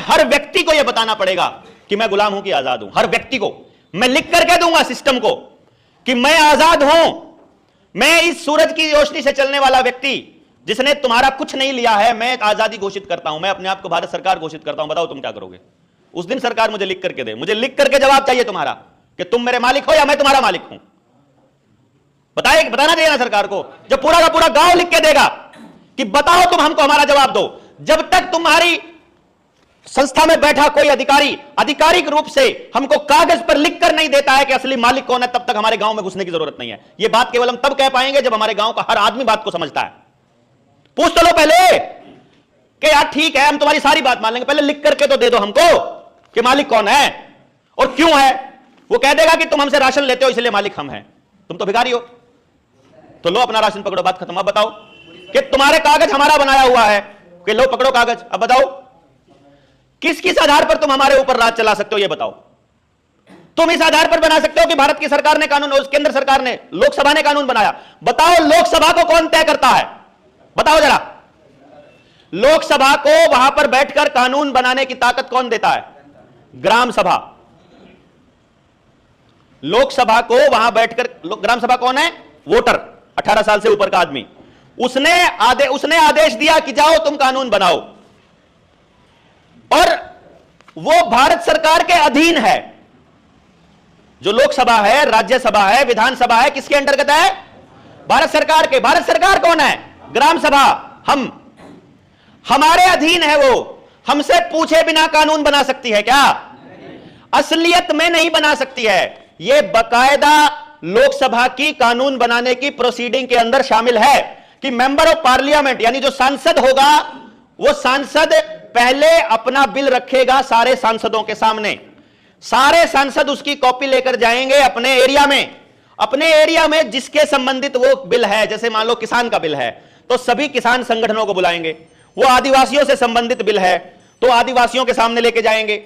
हर व्यक्ति को यह बताना पड़ेगा कि मैं गुलाम हूं कि आजाद हूं। हर व्यक्ति को मैं लिख करके दूंगा सिस्टम को कि मैं आजाद हूं, मैं इस सूरज की रोशनी से चलने वाला व्यक्ति जिसने तुम्हारा कुछ नहीं लिया है, मैं एक आजादी घोषित करता हूं, मैं अपने आप को भारत सरकार घोषित करता हूं। बताओ तुम क्या करोगे उस दिन? सरकार मुझे लिख करके दे, मुझे लिख करके जवाब चाहिए तुम्हारा कि तुम मेरे मालिक हो या मैं तुम्हारा मालिक हूं। बताना चाहिए ना सरकार को। जब पूरा का पूरा गांव लिख के देगा कि बताओ तुम हमको, हमारा जवाब दो। जब तक तुम्हारी संस्था में बैठा कोई अधिकारी आधिकारिक रूप से हमको कागज पर लिखकर नहीं देता है कि असली मालिक कौन है, तब तक हमारे गांव में घुसने की जरूरत नहीं है। यह बात केवल हम तब कह पाएंगे जब हमारे गांव का हर आदमी बात को समझता है। पूछ तो लो पहले कि यार ठीक है हम तुम्हारी सारी बात मान लेंगे, पहले लिख करके तो दे दो हमको कि मालिक कौन है और क्यों है। वो कह देगा कि तुम हमसे राशन लेते हो इसलिए मालिक हम हैं, तुम तो भिखारी हो, तो लो अपना राशन पकड़ो, बात खत्म। अब बताओ कि तुम्हारे कागज हमारा बनाया हुआ है कि लो पकड़ो कागज। अब बताओ किस किस आधार पर तुम हमारे ऊपर राज चला सकते हो, ये बताओ। तुम इस आधार पर बना सकते हो कि भारत की सरकार ने कानून, उस केंद्र सरकार ने, लोकसभा ने कानून बनाया। बताओ लोकसभा को कौन तय करता है? बताओ जरा, लोकसभा को वहां पर बैठकर कानून बनाने की ताकत कौन देता है? ग्राम सभा। लोकसभा को वहां बैठकर, ग्राम सभा कौन है? वोटर, 18 साल से ऊपर का आदमी। उसने आदेश दिया कि जाओ तुम कानून बनाओ, और वो भारत सरकार के अधीन है। जो लोकसभा है, राज्यसभा है, विधानसभा है, किसके अंतर्गत है? भारत सरकार के। भारत सरकार कौन है? ग्राम सभा। हमारे अधीन है वो। हमसे पूछे बिना कानून बना सकती है क्या? असलियत में नहीं बना सकती है। यह बकायदा लोकसभा की कानून बनाने की प्रोसीडिंग के अंदर शामिल है कि मेंबर ऑफ पार्लियामेंट यानी जो सांसद होगा, वो सांसद पहले अपना बिल रखेगा सारे सांसदों के सामने। सारे सांसद उसकी कॉपी लेकर जाएंगे अपने एरिया में। अपने एरिया में जिसके संबंधित वो बिल है, जैसे मान लो किसान का बिल है तो सभी किसान संगठनों को बुलाएंगे। वो आदिवासियों से संबंधित बिल है तो आदिवासियों के सामने लेके जाएंगे।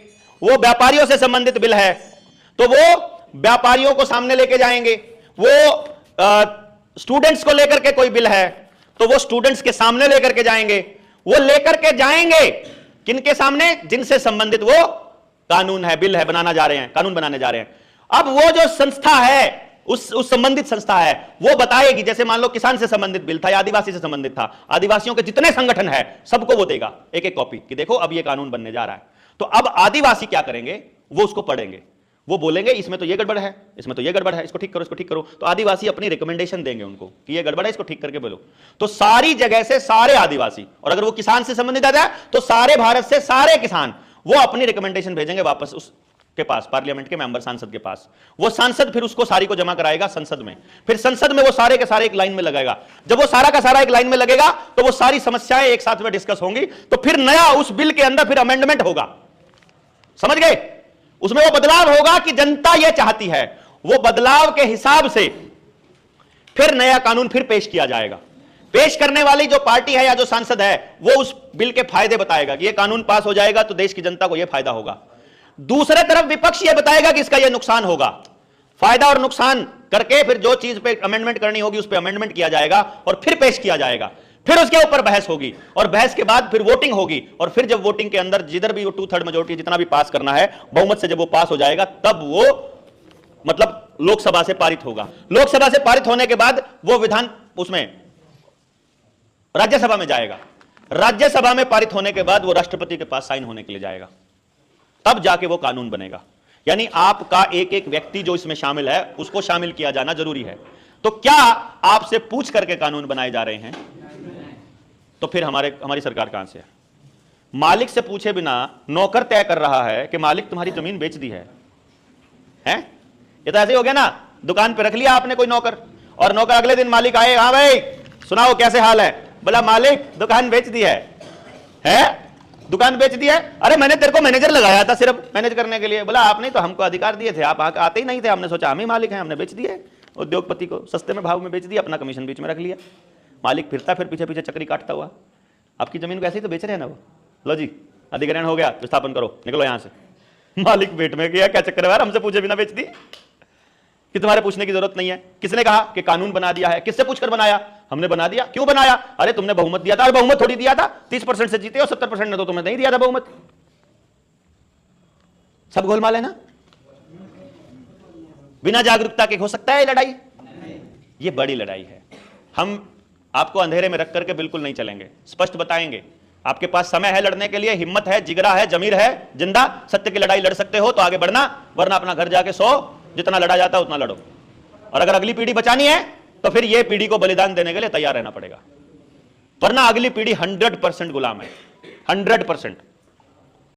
वो व्यापारियों से संबंधित बिल है तो वो व्यापारियों को सामने लेके जाएंगे। वो स्टूडेंट्स को लेकर के कोई बिल है तो वो स्टूडेंट्स के सामने लेकर के जाएंगे। वो लेकर के जाएंगे किनके सामने? जिनसे संबंधित वो कानून है, बिल है, बनाना जा रहे हैं, कानून बनाने जा रहे हैं। अब वो जो संस्था है, उस संबंधित संस्था है, वो बताएगी। जैसे मान लो किसान से संबंधित बिल था या आदिवासी से संबंधित था, आदिवासियों के जितने संगठन है सबको वो देगा एक एक कॉपी कि देखो अब ये कानून बनने जा रहा है। तो अब आदिवासी क्या करेंगे? वो उसको पढ़ेंगे, वो बोलेंगे इसमें तो ये गड़बड़ है, इसमें तो ये गड़बड़ है, इसको ठीक करो, इसको ठीक करो। तो आदिवासी अपनी रिकमेंडेशन देंगे उनको कि ये गड़बड़ है, इसको ठीक करके बोलो। तो सारी जगह से सारे आदिवासी, और अगर वो किसान से संबंधित आ जाए तो सारे भारत से सारे किसान, वो अपनी रिकमेंडेशन भेजेंगे वापस उसके पास, पार्लियामेंट के मेंबर सांसद के पास। वो सांसद फिर उसको सारी को जमा कराएगा संसद में। फिर संसद में वो सारे के सारे एक लाइन में लगेगा। जब वो सारा का सारा एक लाइन में लगेगा तो वो सारी समस्याएं एक साथ में डिस्कस होंगी। तो फिर नया उस बिल के अंदर फिर अमेंडमेंट होगा। समझ गए? उसमें वो बदलाव होगा कि जनता ये चाहती है। वो बदलाव के हिसाब से फिर नया कानून फिर पेश किया जाएगा। पेश करने वाली जो पार्टी है या जो सांसद है वो उस बिल के फायदे बताएगा कि ये कानून पास हो जाएगा तो देश की जनता को ये फायदा होगा। दूसरे तरफ विपक्ष ये बताएगा कि इसका ये नुकसान होगा। फायदा और नुकसान करके फिर जो चीज पे अमेंडमेंट करनी होगी उस पे अमेंडमेंट किया जाएगा और फिर पेश किया जाएगा। फिर उसके ऊपर बहस होगी और बहस के बाद फिर वोटिंग होगी। और फिर जब वोटिंग के अंदर जिधर भी वो 2/3 मेजोरिटी जितना भी पास करना है बहुमत से जब वो पास हो जाएगा तब वो मतलब लोकसभा से पारित होगा। लोकसभा से पारित होने के बाद वो विधान उसमें राज्यसभा में जाएगा। राज्यसभा में पारित होने के बाद वो राष्ट्रपति के पास साइन होने के लिए जाएगा। तब जाके वो कानून बनेगा। यानी आपका एक एक व्यक्ति जो इसमें शामिल है उसको शामिल किया जाना जरूरी है। तो क्या आपसे पूछ करके कानून बनाए जा रहे हैं? तो फिर हमारी सरकार कहां से है? मालिक से पूछे बिना नौकर तय कर रहा है कि मालिक तुम्हारी जमीन बेच दी है? ये तो ऐसे ही हो गया ना, दुकान पे रख लिया आपने कोई नौकर और नौकर अगले दिन मालिक आए, हाँ भाई सुनाओ कैसे हाल है? बोला मालिक दुकान बेच दी है? दुकान बेच दी है? अरे मैंने तेरे को मैनेजर लगाया था सिर्फ मैनेज करने के लिए। बोला आपने तो हमको अधिकार दिए थे, आप आते ही नहीं थे, हमने सोचा हम ही मालिक हैं, हमने बेच दिए उद्योगपति को, सस्ते में भाव में बेच दिया, अपना कमीशन बीच में रख लिया। मालिक फिरता फिर पीछे पीछे चक्री काटता हुआ। आपकी जमीन को ऐसे ही तो बेच रहे हैं ना वो। लो जी अधिग्रहण हो गया, विस्थापन करो, निकलो यहां से। मालिक पेट में गया, क्या चक्कर है यार, हमसे पूछे बिना बेच दी कि तुम्हारे पूछने की जरूरत नहीं है। किसने कहा कि कानून बना दिया है? किससे पूछकर बनाया? हमने बना दिया। क्यों बनाया? अरे तुमने बहुमत दिया था। अरे बहुमत थोड़ी दिया था, 30% से जीते हो, 70% ने तो तुम्हें नहीं दिया था बहुमत। सब गोलमाल है ना? बिना जागरूकता के हो सकता है ये लड़ाई? ये बड़ी लड़ाई है। हम आपको अंधेरे में रख करके बिल्कुल नहीं चलेंगे, स्पष्ट बताएंगे। आपके पास समय है लड़ने के लिए, हिम्मत है, जिगरा है, जमीर है, जिंदा सत्य की लड़ाई लड़ सकते हो तो आगे बढ़ना, वरना अपना घर जाके सो, जितना लड़ा जाता है उतना लड़ो। और अगर अगली पीढ़ी बचानी है तो फिर ये पीढ़ी को बलिदान देने के लिए तैयार रहना पड़ेगा, वरना अगली पीढ़ी 100% गुलाम है, 100%।